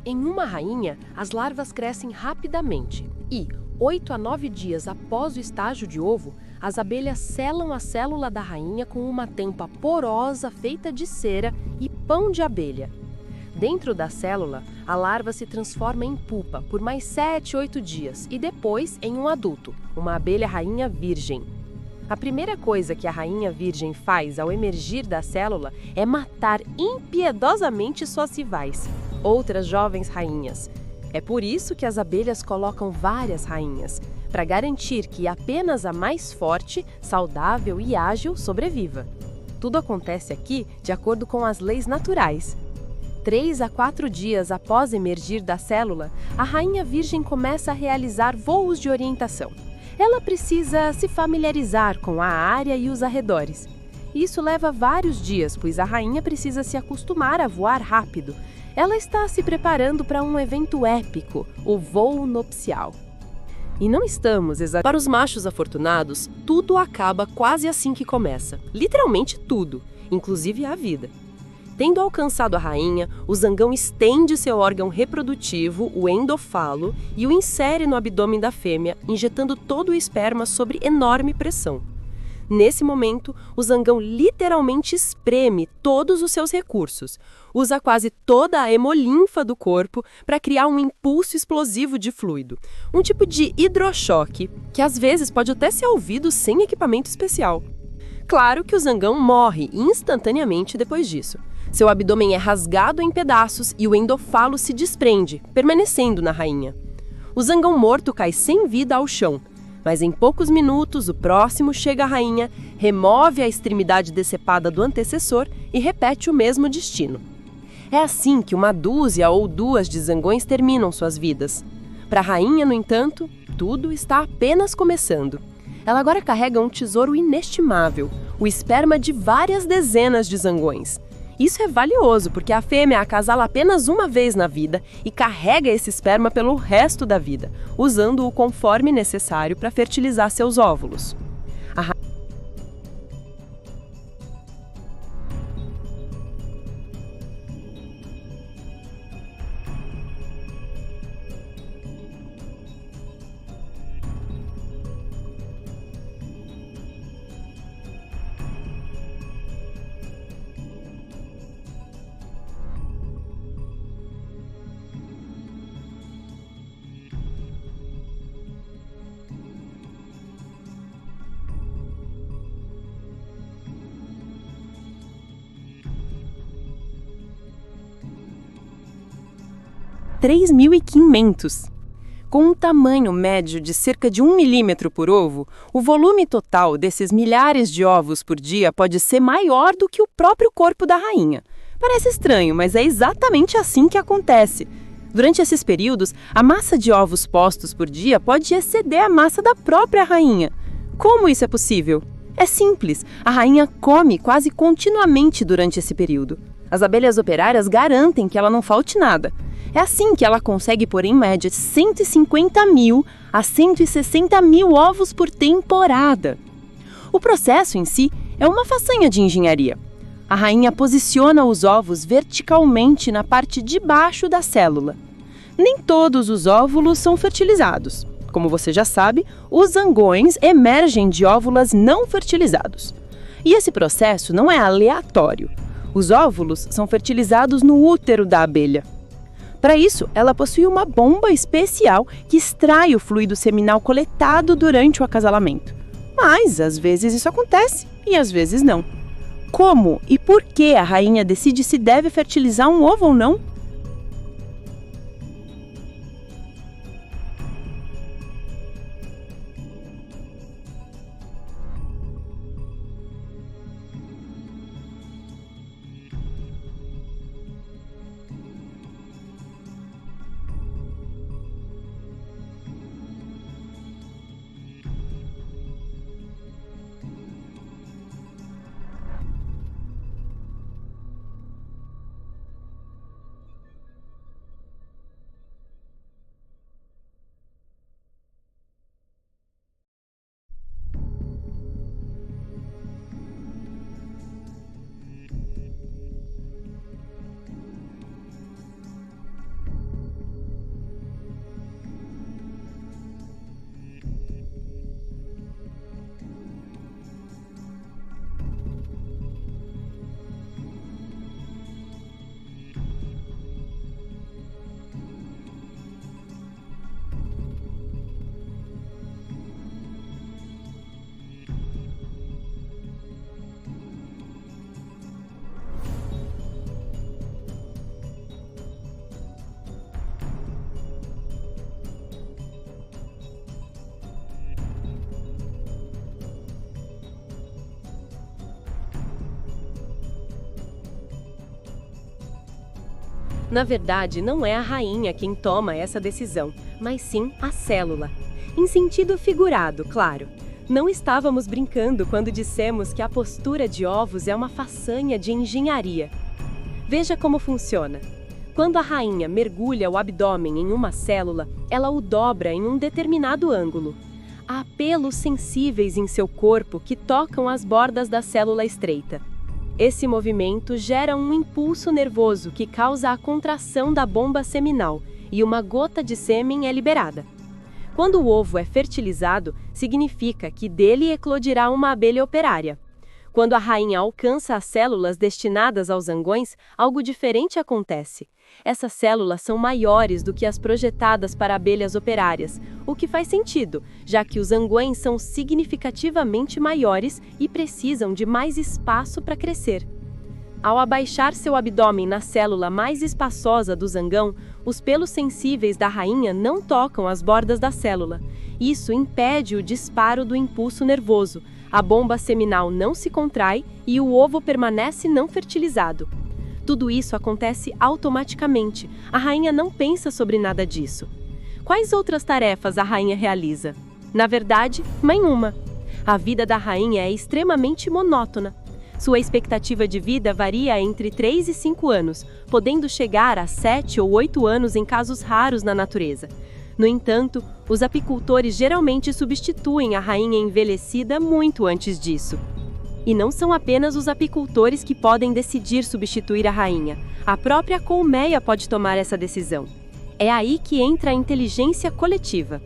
Em uma rainha, as larvas crescem rapidamente e, 8 a 9 dias após o estágio de ovo, as abelhas selam a célula da rainha com uma tampa porosa feita de cera e pão de abelha. Dentro da célula, a larva se transforma em pupa por mais 7, 8 dias e depois em um adulto, uma abelha rainha virgem. A primeira coisa que a rainha virgem faz ao emergir da célula é matar impiedosamente suas rivais, outras jovens rainhas. É por isso que as abelhas colocam várias rainhas, para garantir que apenas a mais forte, saudável e ágil sobreviva. Tudo acontece aqui de acordo com as leis naturais. 3 a 4 dias após emergir da célula, a rainha virgem começa a realizar voos de orientação. Ela precisa se familiarizar com a área e os arredores. Isso leva vários dias, pois a rainha precisa se acostumar a voar rápido. Ela está se preparando para um evento épico, o voo nupcial. E não estamos exatamente... Para os machos afortunados, tudo acaba quase assim que começa. Literalmente tudo, inclusive a vida. Tendo alcançado a rainha, o zangão estende seu órgão reprodutivo, o endofalo, e o insere no abdômen da fêmea, injetando todo o esperma sob enorme pressão. Nesse momento, o zangão literalmente espreme todos os seus recursos, usa quase toda a hemolinfa do corpo para criar um impulso explosivo de fluido, um tipo de hidrochoque, que às vezes pode até ser ouvido sem equipamento especial. Claro que o zangão morre instantaneamente depois disso. Seu abdômen é rasgado em pedaços e o endofalo se desprende, permanecendo na rainha. O zangão morto cai sem vida ao chão, mas em poucos minutos o próximo chega à rainha, remove a extremidade decepada do antecessor e repete o mesmo destino. É assim que uma dúzia ou duas de zangões terminam suas vidas. Para a rainha, no entanto, tudo está apenas começando. Ela agora carrega um tesouro inestimável, o esperma de várias dezenas de zangões. Isso é valioso porque a fêmea acasala apenas uma vez na vida e carrega esse esperma pelo resto da vida, usando-o conforme necessário para fertilizar seus óvulos. A 3.500. Com um tamanho médio de cerca de 1 milímetro por ovo, o volume total desses milhares de ovos por dia pode ser maior do que o próprio corpo da rainha. Parece estranho, mas é exatamente assim que acontece. Durante esses períodos, a massa de ovos postos por dia pode exceder a massa da própria rainha. Como isso é possível? É simples, a rainha come quase continuamente durante esse período. As abelhas operárias garantem que ela não falte nada. É assim que ela consegue pôr em média 150 mil a 160 mil ovos por temporada. O processo em si é uma façanha de engenharia. A rainha posiciona os ovos verticalmente na parte de baixo da célula. Nem todos os óvulos são fertilizados. Como você já sabe, os zangões emergem de óvulos não fertilizados. E esse processo não é aleatório. Os óvulos são fertilizados no útero da abelha. Para isso, ela possui uma bomba especial que extrai o fluido seminal coletado durante o acasalamento. Mas, às vezes, isso acontece e às vezes não. Como e por que a rainha decide se deve fertilizar um ovo ou não? Na verdade, não é a rainha quem toma essa decisão, mas sim a célula. Em sentido figurado, claro. Não estávamos brincando quando dissemos que a postura de ovos é uma façanha de engenharia. Veja como funciona. Quando a rainha mergulha o abdômen em uma célula, ela o dobra em um determinado ângulo. Há pelos sensíveis em seu corpo que tocam as bordas da célula estreita. Esse movimento gera um impulso nervoso que causa a contração da bomba seminal e uma gota de sêmen é liberada. Quando o ovo é fertilizado, significa que dele eclodirá uma abelha operária. Quando a rainha alcança as células destinadas aos zangões, algo diferente acontece. Essas células são maiores do que as projetadas para abelhas operárias, o que faz sentido, já que os zangões são significativamente maiores e precisam de mais espaço para crescer. Ao abaixar seu abdômen na célula mais espaçosa do zangão, os pelos sensíveis da rainha não tocam as bordas da célula. Isso impede o disparo do impulso nervoso, a bomba seminal não se contrai e o ovo permanece não fertilizado. Tudo isso acontece automaticamente, a rainha não pensa sobre nada disso. Quais outras tarefas a rainha realiza? Na verdade, nenhuma. A vida da rainha é extremamente monótona. Sua expectativa de vida varia entre 3 e 5 anos, podendo chegar a 7 ou 8 anos em casos raros na natureza. No entanto, os apicultores geralmente substituem a rainha envelhecida muito antes disso. E não são apenas os apicultores que podem decidir substituir a rainha. A própria colmeia pode tomar essa decisão. É aí que entra a inteligência coletiva.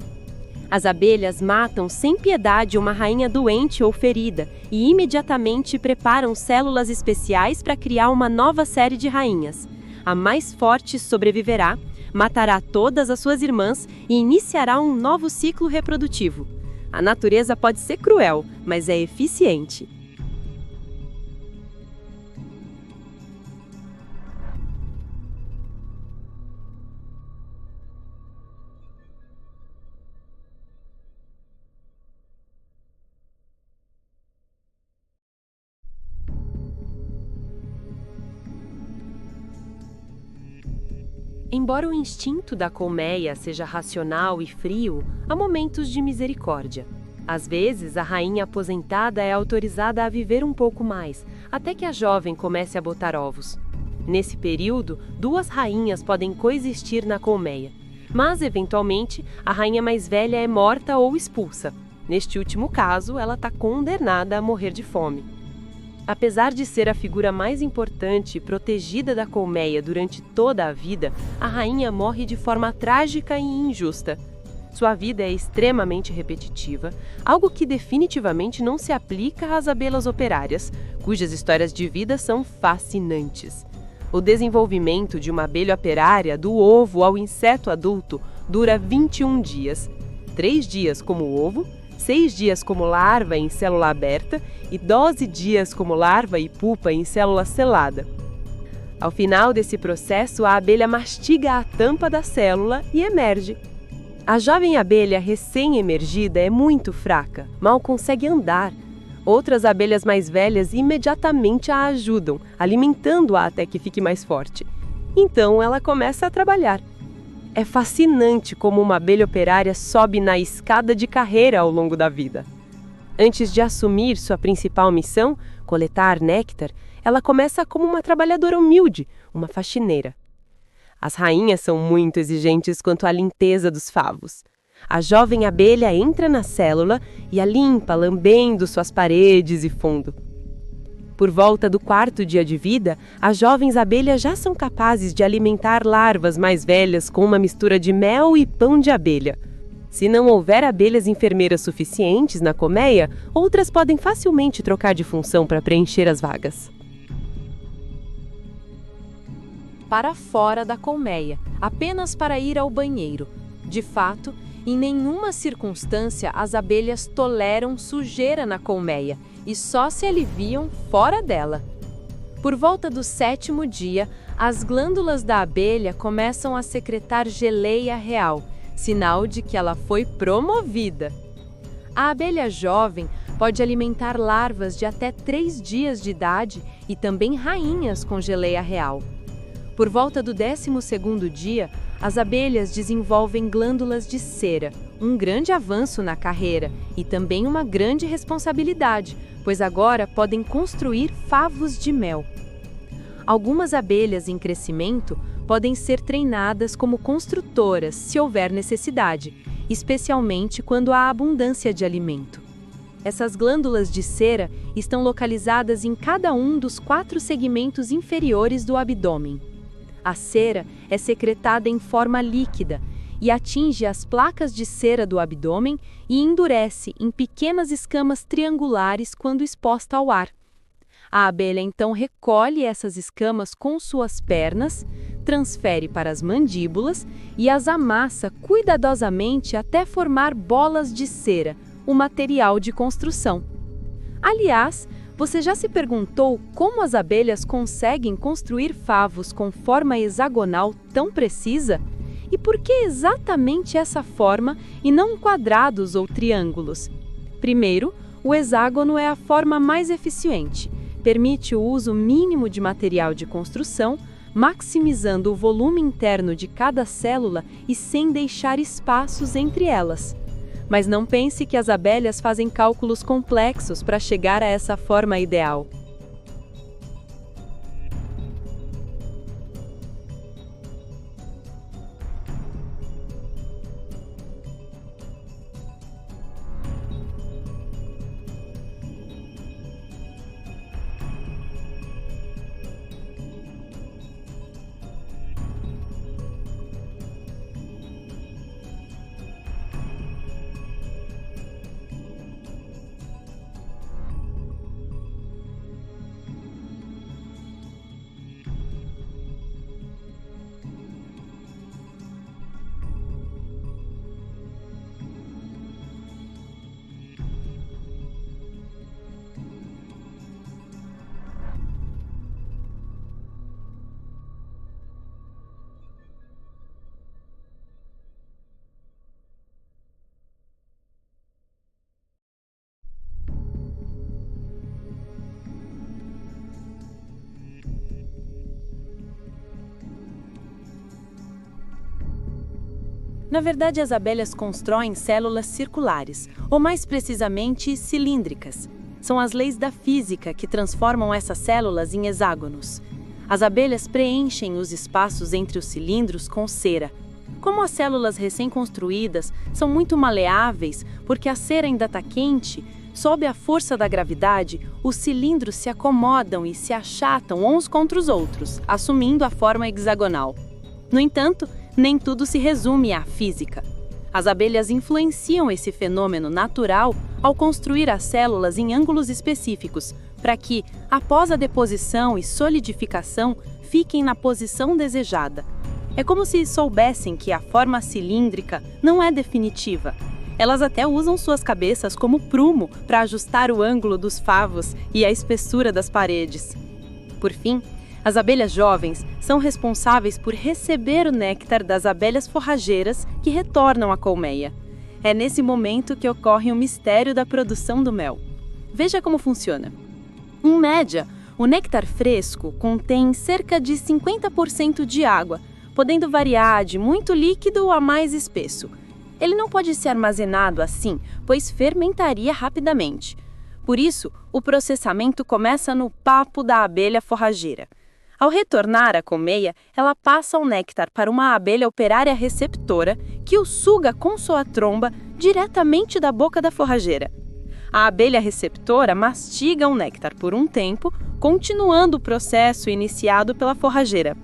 As abelhas matam sem piedade uma rainha doente ou ferida e imediatamente preparam células especiais para criar uma nova série de rainhas. A mais forte sobreviverá, matará todas as suas irmãs e iniciará um novo ciclo reprodutivo. A natureza pode ser cruel, mas é eficiente. Embora o instinto da colmeia seja racional e frio, há momentos de misericórdia. Às vezes, a rainha aposentada é autorizada a viver um pouco mais, até que a jovem comece a botar ovos. Nesse período, 2 rainhas podem coexistir na colmeia, mas, eventualmente, a rainha mais velha é morta ou expulsa. Neste último caso, ela está condenada a morrer de fome. Apesar de ser a figura mais importante e protegida da colmeia durante toda a vida, a rainha morre de forma trágica e injusta. Sua vida é extremamente repetitiva, algo que definitivamente não se aplica às abelhas operárias, cujas histórias de vida são fascinantes. O desenvolvimento de uma abelha operária do ovo ao inseto adulto dura 21 dias, 3 dias como ovo, 6 dias como larva em célula aberta e 12 dias como larva e pupa em célula selada. Ao final desse processo, a abelha mastiga a tampa da célula e emerge. A jovem abelha recém-emergida é muito fraca, mal consegue andar. Outras abelhas mais velhas imediatamente a ajudam, alimentando-a até que fique mais forte. Então ela começa a trabalhar. É fascinante como uma abelha operária sobe na escada de carreira ao longo da vida. Antes de assumir sua principal missão, coletar néctar, ela começa como uma trabalhadora humilde, uma faxineira. As rainhas são muito exigentes quanto à limpeza dos favos. A jovem abelha entra na célula e a limpa, lambendo suas paredes e fundo. Por volta do 4º dia de vida, as jovens abelhas já são capazes de alimentar larvas mais velhas com uma mistura de mel e pão de abelha. Se não houver abelhas enfermeiras suficientes na colmeia, outras podem facilmente trocar de função para preencher as vagas. Para fora da colmeia, apenas para ir ao banheiro. De fato, em nenhuma circunstância as abelhas toleram sujeira na colmeia e só se aliviam fora dela. Por volta do 7º dia, as glândulas da abelha começam a secretar geleia real, sinal de que ela foi promovida. A abelha jovem pode alimentar larvas de até 3 dias de idade e também rainhas com geleia real. Por volta do 12º dia, as abelhas desenvolvem glândulas de cera, um grande avanço na carreira e também uma grande responsabilidade, pois agora podem construir favos de mel. Algumas abelhas em crescimento podem ser treinadas como construtoras se houver necessidade, especialmente quando há abundância de alimento. Essas glândulas de cera estão localizadas em cada um dos 4 segmentos inferiores do abdômen. A cera é secretada em forma líquida e atinge as placas de cera do abdômen e endurece em pequenas escamas triangulares quando exposta ao ar. A abelha então recolhe essas escamas com suas pernas, transfere para as mandíbulas e as amassa cuidadosamente até formar bolas de cera, o material de construção. Aliás, você já se perguntou como as abelhas conseguem construir favos com forma hexagonal tão precisa? E por que exatamente essa forma e não quadrados ou triângulos? Primeiro, o hexágono é a forma mais eficiente, permite o uso mínimo de material de construção, maximizando o volume interno de cada célula e sem deixar espaços entre elas. Mas não pense que as abelhas fazem cálculos complexos para chegar a essa forma ideal. Na verdade, as abelhas constroem células circulares, ou mais precisamente, cilíndricas. São as leis da física que transformam essas células em hexágonos. As abelhas preenchem os espaços entre os cilindros com cera. Como as células recém-construídas são muito maleáveis, porque a cera ainda está quente, sob a força da gravidade, os cilindros se acomodam e se achatam uns contra os outros, assumindo a forma hexagonal. No entanto, nem tudo se resume à física. As abelhas influenciam esse fenômeno natural ao construir as células em ângulos específicos, para que, após a deposição e solidificação, fiquem na posição desejada. É como se soubessem que a forma cilíndrica não é definitiva. Elas até usam suas cabeças como prumo para ajustar o ângulo dos favos e a espessura das paredes. Por fim, as abelhas jovens são responsáveis por receber o néctar das abelhas forrageiras que retornam à colmeia. É nesse momento que ocorre o mistério da produção do mel. Veja como funciona. Em média, o néctar fresco contém cerca de 50% de água, podendo variar de muito líquido a mais espesso. Ele não pode ser armazenado assim, pois fermentaria rapidamente. Por isso, o processamento começa no papo da abelha forrageira. Ao retornar à colmeia, ela passa o néctar para uma abelha operária receptora que o suga com sua tromba diretamente da boca da forrageira. A abelha receptora mastiga o néctar por um tempo, continuando o processo iniciado pela forrageira.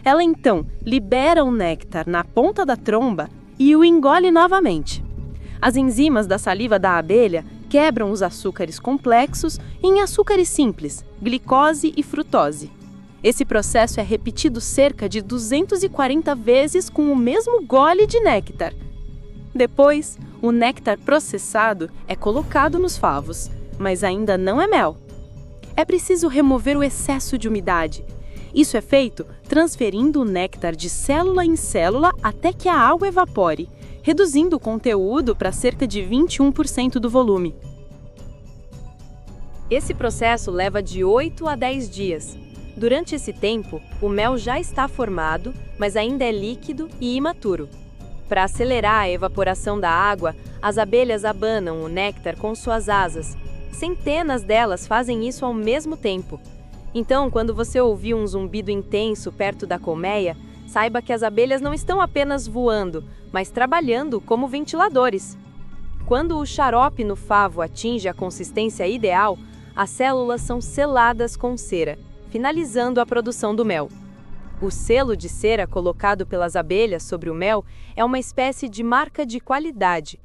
Ela então libera o néctar na ponta da tromba e o engole novamente. As enzimas da saliva da abelha quebram os açúcares complexos em açúcares simples, glicose e frutose. Esse processo é repetido cerca de 240 vezes com o mesmo gole de néctar. Depois, o néctar processado é colocado nos favos, mas ainda não é mel. É preciso remover o excesso de umidade. Isso é feito transferindo o néctar de célula em célula até que a água evapore, reduzindo o conteúdo para cerca de 21% do volume. Esse processo leva de 8 a 10 dias. Durante esse tempo, o mel já está formado, mas ainda é líquido e imaturo. Para acelerar a evaporação da água, as abelhas abanam o néctar com suas asas. Centenas delas fazem isso ao mesmo tempo. Então, quando você ouvir um zumbido intenso perto da colmeia, saiba que as abelhas não estão apenas voando, mas trabalhando como ventiladores. Quando o xarope no favo atinge a consistência ideal, as células são seladas com cera, finalizando a produção do mel. O selo de cera colocado pelas abelhas sobre o mel é uma espécie de marca de qualidade.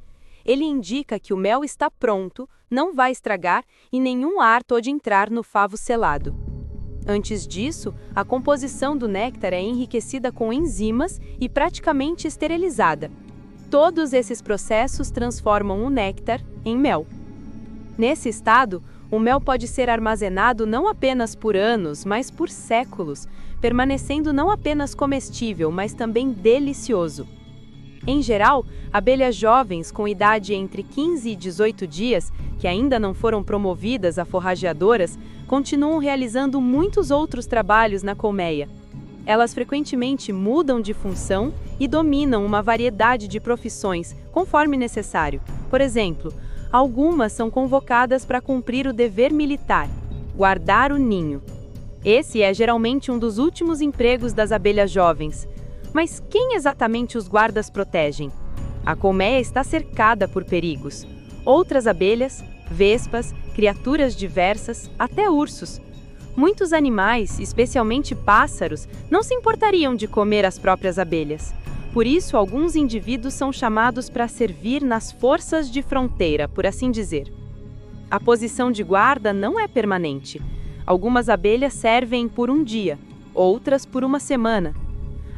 Ele indica que o mel está pronto, não vai estragar e nenhum ar pode entrar no favo selado. Antes disso, a composição do néctar é enriquecida com enzimas e praticamente esterilizada. Todos esses processos transformam o néctar em mel. Nesse estado, o mel pode ser armazenado não apenas por anos, mas por séculos, permanecendo não apenas comestível, mas também delicioso. Em geral, abelhas jovens com idade entre 15 e 18 dias, que ainda não foram promovidas a forrageadoras, continuam realizando muitos outros trabalhos na colmeia. Elas frequentemente mudam de função e dominam uma variedade de profissões, conforme necessário. Por exemplo, algumas são convocadas para cumprir o dever militar, guardar o ninho. Esse é geralmente um dos últimos empregos das abelhas jovens. Mas quem exatamente os guardas protegem? A colmeia está cercada por perigos. Outras abelhas, vespas, criaturas diversas, até ursos. Muitos animais, especialmente pássaros, não se importariam de comer as próprias abelhas. Por isso, alguns indivíduos são chamados para servir nas forças de fronteira, por assim dizer. A posição de guarda não é permanente. Algumas abelhas servem por um dia, outras por uma semana.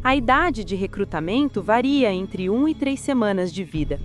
A idade de recrutamento varia entre 1 e 3 semanas de vida.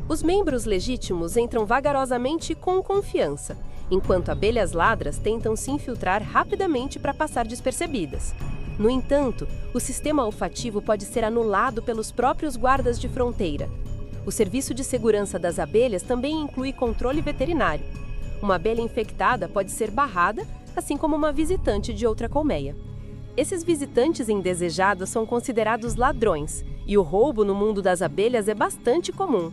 Os membros legítimos entram vagarosamente com confiança, enquanto abelhas ladras tentam se infiltrar rapidamente para passar despercebidas. No entanto, o sistema olfativo pode ser anulado pelos próprios guardas de fronteira. O serviço de segurança das abelhas também inclui controle veterinário. Uma abelha infectada pode ser barrada, assim como uma visitante de outra colmeia. Esses visitantes indesejados são considerados ladrões, e o roubo no mundo das abelhas é bastante comum.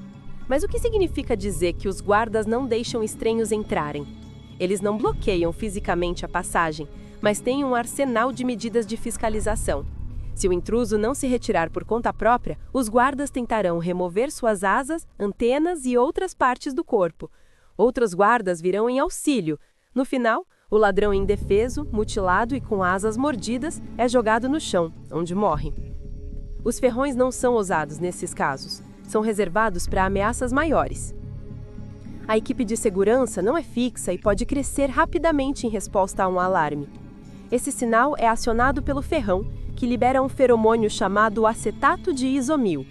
Mas o que significa dizer que os guardas não deixam estranhos entrarem? Eles não bloqueiam fisicamente a passagem, mas têm um arsenal de medidas de fiscalização. Se o intruso não se retirar por conta própria, os guardas tentarão remover suas asas, antenas e outras partes do corpo. Outros guardas virão em auxílio. No final, o ladrão indefeso, mutilado e com asas mordidas é jogado no chão, onde morre. Os ferrões não são usados nesses casos. São reservados para ameaças maiores. A equipe de segurança não é fixa e pode crescer rapidamente em resposta a um alarme. Esse sinal é acionado pelo ferrão, que libera um feromônio chamado acetato de isomil.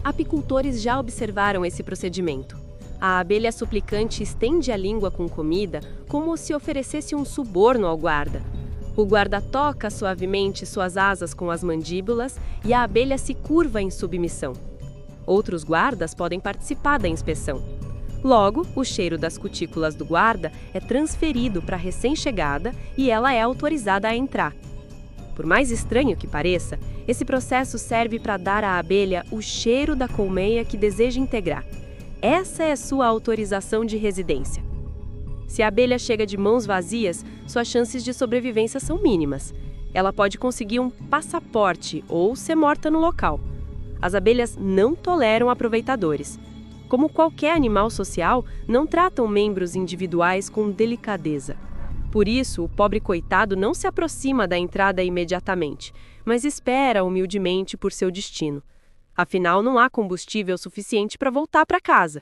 Apicultores já observaram esse procedimento. A abelha suplicante estende a língua com comida como se oferecesse um suborno ao guarda. O guarda toca suavemente suas asas com as mandíbulas e a abelha se curva em submissão. Outros guardas podem participar da inspeção. Logo, o cheiro das cutículas do guarda é transferido para a recém-chegada e ela é autorizada a entrar. Por mais estranho que pareça, esse processo serve para dar à abelha o cheiro da colmeia que deseja integrar. Essa é sua autorização de residência. Se a abelha chega de mãos vazias, suas chances de sobrevivência são mínimas. Ela pode conseguir um passaporte ou ser morta no local. As abelhas não toleram aproveitadores. Como qualquer animal social, não tratam membros individuais com delicadeza. Por isso, o pobre coitado não se aproxima da entrada imediatamente, mas espera humildemente por seu destino. Afinal, não há combustível suficiente para voltar para casa.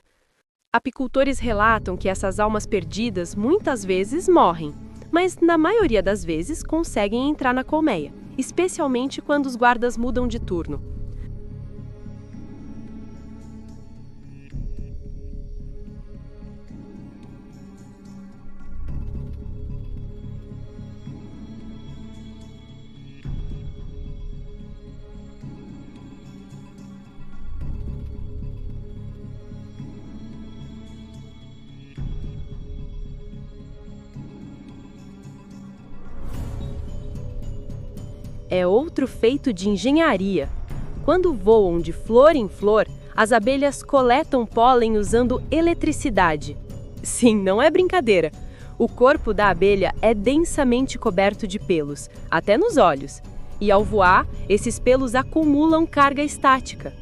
Apicultores relatam que essas almas perdidas muitas vezes morrem, mas na maioria das vezes conseguem entrar na colmeia, especialmente quando os guardas mudam de turno. É outro feito de engenharia. Quando voam de flor em flor, as abelhas coletam pólen usando eletricidade. Sim, não é brincadeira. O corpo da abelha é densamente coberto de pelos, até nos olhos. E ao voar, esses pelos acumulam carga estática.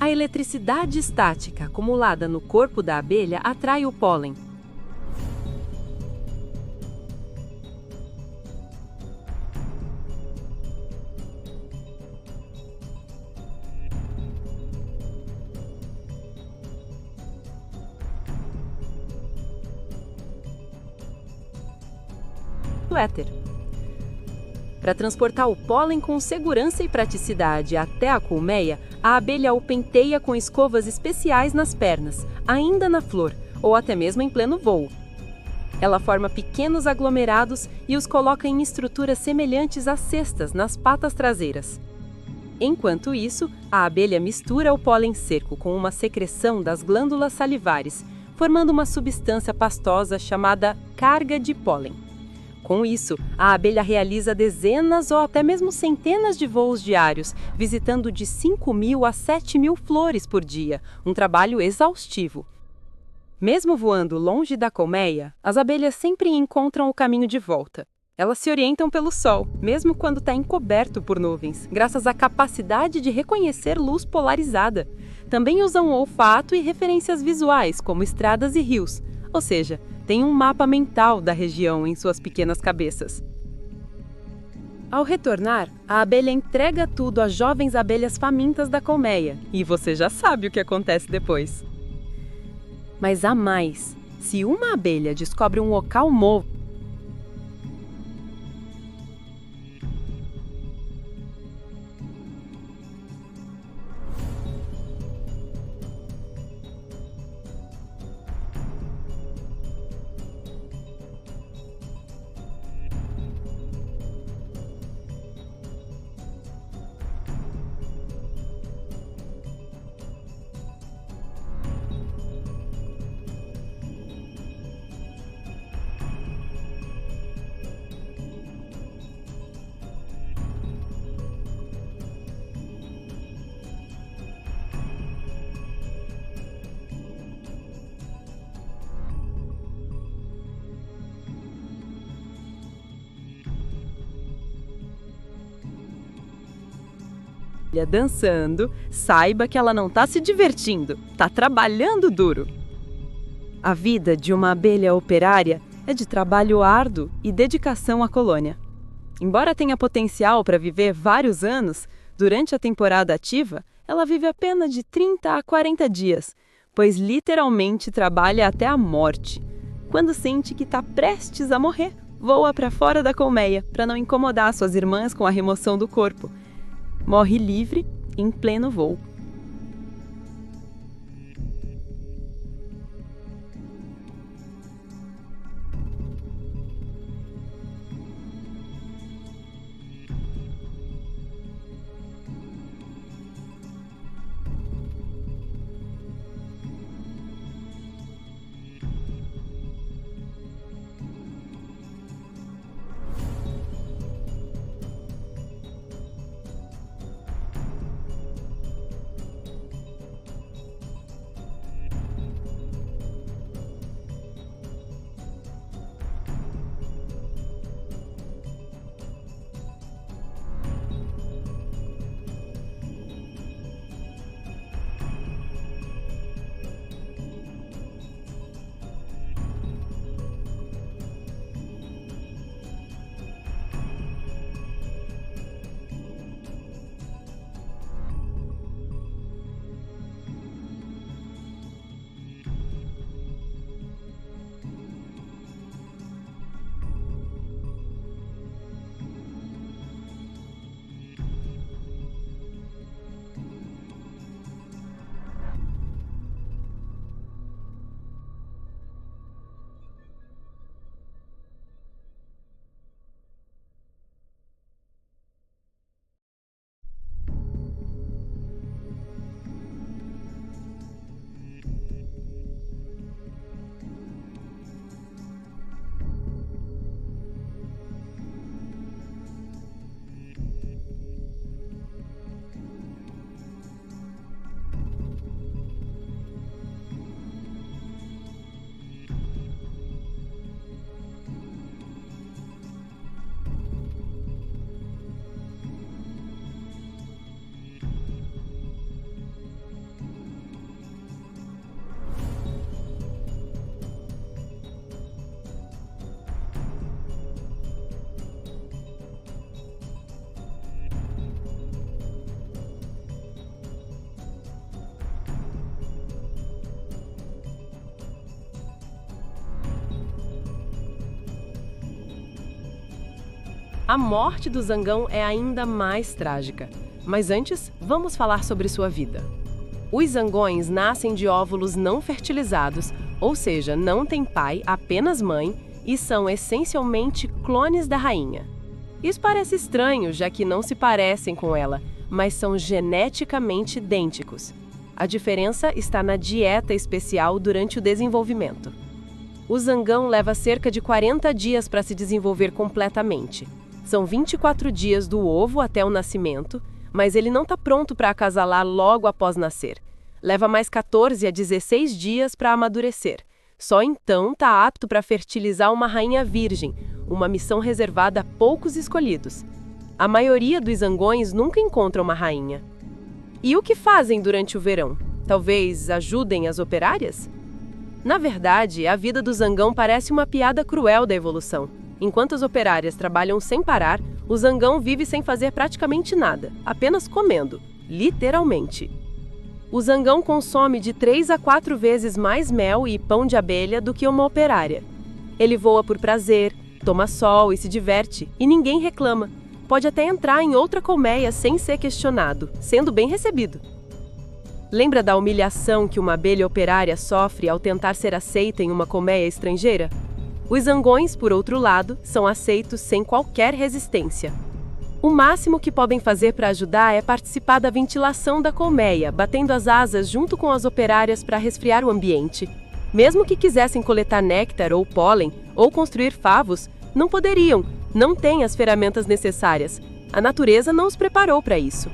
A eletricidade estática acumulada no corpo da abelha atrai o pólen. O éter. Para transportar o pólen com segurança e praticidade até a colmeia, a abelha o penteia com escovas especiais nas pernas, ainda na flor, ou até mesmo em pleno voo. Ela forma pequenos aglomerados e os coloca em estruturas semelhantes a cestas nas patas traseiras. Enquanto isso, a abelha mistura o pólen seco com uma secreção das glândulas salivares, formando uma substância pastosa chamada carga de pólen. Com isso, a abelha realiza dezenas ou até mesmo centenas de voos diários, visitando de 5.000 a 7.000 flores por dia, um trabalho exaustivo. Mesmo voando longe da colmeia, as abelhas sempre encontram o caminho de volta. Elas se orientam pelo sol, mesmo quando está encoberto por nuvens, graças à capacidade de reconhecer luz polarizada. Também usam olfato e referências visuais, como estradas e rios, ou seja, tem um mapa mental da região em suas pequenas cabeças. Ao retornar, a abelha entrega tudo às jovens abelhas famintas da colmeia, e você já sabe o que acontece depois. Mas há mais. Se uma abelha descobre um local novo, dançando, saiba que ela não está se divertindo, está trabalhando duro. A vida de uma abelha operária é de trabalho árduo e dedicação à colônia. Embora tenha potencial para viver vários anos, durante a temporada ativa, ela vive apenas de 30 a 40 dias, pois literalmente trabalha até a morte. Quando sente que está prestes a morrer, voa para fora da colmeia para não incomodar suas irmãs com a remoção do corpo. Morre livre em pleno voo. A morte do zangão é ainda mais trágica. Mas antes, vamos falar sobre sua vida. Os zangões nascem de óvulos não fertilizados, ou seja, não têm pai, apenas mãe, e são essencialmente clones da rainha. Isso parece estranho, já que não se parecem com ela, mas são geneticamente idênticos. A diferença está na dieta especial durante o desenvolvimento. O zangão leva cerca de 40 dias para se desenvolver completamente. São 24 dias do ovo até o nascimento, mas ele não está pronto para acasalar logo após nascer. Leva mais 14 a 16 dias para amadurecer. Só então está apto para fertilizar uma rainha virgem, uma missão reservada a poucos escolhidos. A maioria dos zangões nunca encontra uma rainha. E o que fazem durante o verão? Talvez ajudem as operárias? Na verdade, a vida do zangão parece uma piada cruel da evolução. Enquanto as operárias trabalham sem parar, o zangão vive sem fazer praticamente nada, apenas comendo, literalmente. O zangão consome de 3 a 4 vezes mais mel e pão de abelha do que uma operária. Ele voa por prazer, toma sol e se diverte, e ninguém reclama. Pode até entrar em outra colmeia sem ser questionado, sendo bem recebido. Lembra da humilhação que uma abelha operária sofre ao tentar ser aceita em uma colmeia estrangeira? Os zangões, por outro lado, são aceitos sem qualquer resistência. O máximo que podem fazer para ajudar é participar da ventilação da colmeia, batendo as asas junto com as operárias para resfriar o ambiente. Mesmo que quisessem coletar néctar ou pólen, ou construir favos, não poderiam, não têm as ferramentas necessárias. A natureza não os preparou para isso.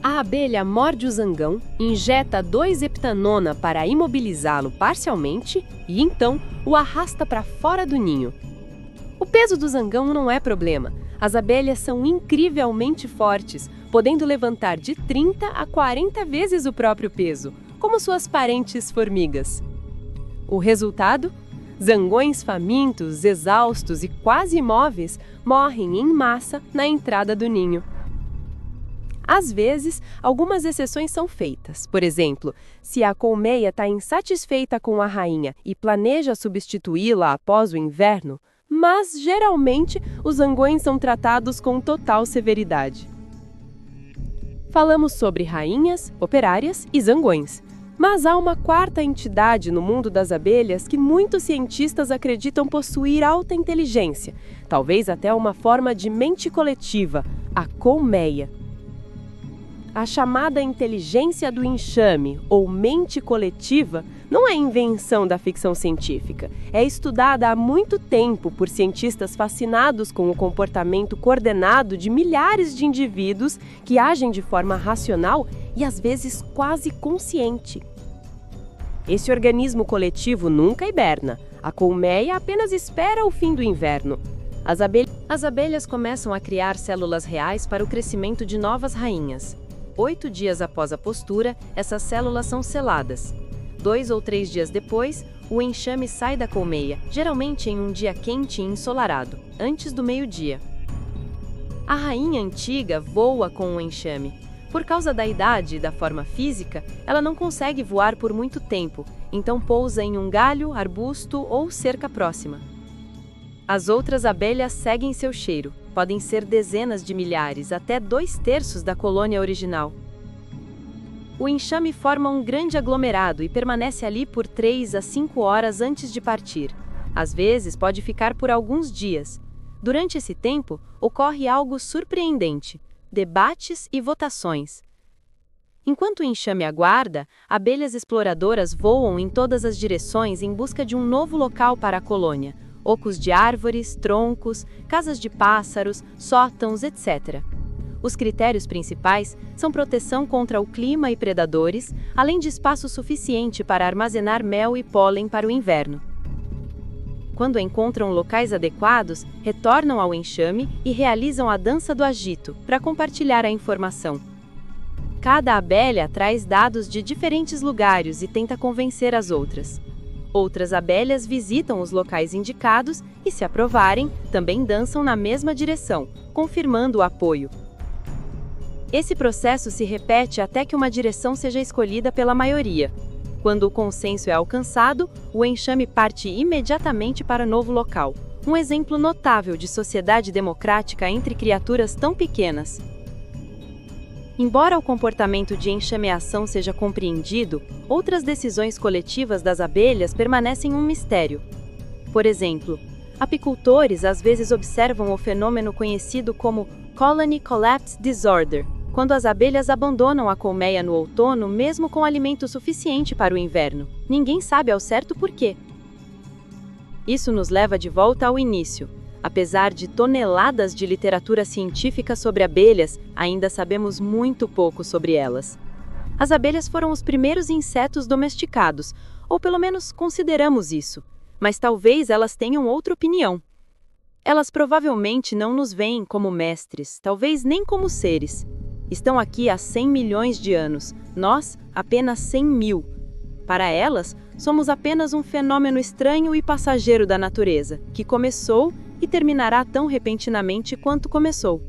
A abelha morde o zangão, injeta 2-heptanona para imobilizá-lo parcialmente e então o arrasta para fora do ninho. O peso do zangão não é problema. As abelhas são incrivelmente fortes, podendo levantar de 30 a 40 vezes o próprio peso, como suas parentes formigas. O resultado? Zangões famintos, exaustos e quase imóveis morrem em massa na entrada do ninho. Às vezes, algumas exceções são feitas. Por exemplo, se a colmeia está insatisfeita com a rainha e planeja substituí-la após o inverno, mas geralmente os zangões são tratados com total severidade. Falamos sobre rainhas, operárias e zangões. Mas há uma quarta entidade no mundo das abelhas que muitos cientistas acreditam possuir alta inteligência, talvez até uma forma de mente coletiva, a colmeia. A chamada inteligência do enxame, ou mente coletiva, não é invenção da ficção científica. É estudada há muito tempo por cientistas fascinados com o comportamento coordenado de milhares de indivíduos que agem de forma racional e às vezes quase consciente. Esse organismo coletivo nunca hiberna. A colmeia apenas espera o fim do inverno. As abelhas começam a criar células reais para o crescimento de novas rainhas. 8 dias após a postura, essas células são seladas. 2 ou 3 dias depois, o enxame sai da colmeia, geralmente em um dia quente e ensolarado, antes do meio-dia. A rainha antiga voa com o enxame. Por causa da idade e da forma física, ela não consegue voar por muito tempo, então pousa em um galho, arbusto ou cerca próxima. As outras abelhas seguem seu cheiro. Podem ser dezenas de milhares, até 2/3 da colônia original. O enxame forma um grande aglomerado e permanece ali por 3 a 5 horas antes de partir. Às vezes, pode ficar por alguns dias. Durante esse tempo, ocorre algo surpreendente: debates e votações. Enquanto o enxame aguarda, abelhas exploradoras voam em todas as direções em busca de um novo local para a colônia. Ocos de árvores, troncos, casas de pássaros, sótãos, etc. Os critérios principais são proteção contra o clima e predadores, além de espaço suficiente para armazenar mel e pólen para o inverno. Quando encontram locais adequados, retornam ao enxame e realizam a dança do agito para compartilhar a informação. Cada abelha traz dados de diferentes lugares e tenta convencer as outras. Outras abelhas visitam os locais indicados e, se aprovarem, também dançam na mesma direção, confirmando o apoio. Esse processo se repete até que uma direção seja escolhida pela maioria. Quando o consenso é alcançado, o enxame parte imediatamente para novo local. Um exemplo notável de sociedade democrática entre criaturas tão pequenas. Embora o comportamento de enxameação seja compreendido, outras decisões coletivas das abelhas permanecem um mistério. Por exemplo, apicultores às vezes observam o fenômeno conhecido como Colony Collapse Disorder, quando as abelhas abandonam a colmeia no outono mesmo com alimento suficiente para o inverno. Ninguém sabe ao certo por quê. Isso nos leva de volta ao início. Apesar de toneladas de literatura científica sobre abelhas, ainda sabemos muito pouco sobre elas. As abelhas foram os primeiros insetos domesticados, ou pelo menos consideramos isso, mas talvez elas tenham outra opinião. Elas provavelmente não nos veem como mestres, talvez nem como seres. Estão aqui há 100 milhões de anos, nós apenas 100 mil. Para elas, somos apenas um fenômeno estranho e passageiro da natureza, que começou e terminará tão repentinamente quanto começou.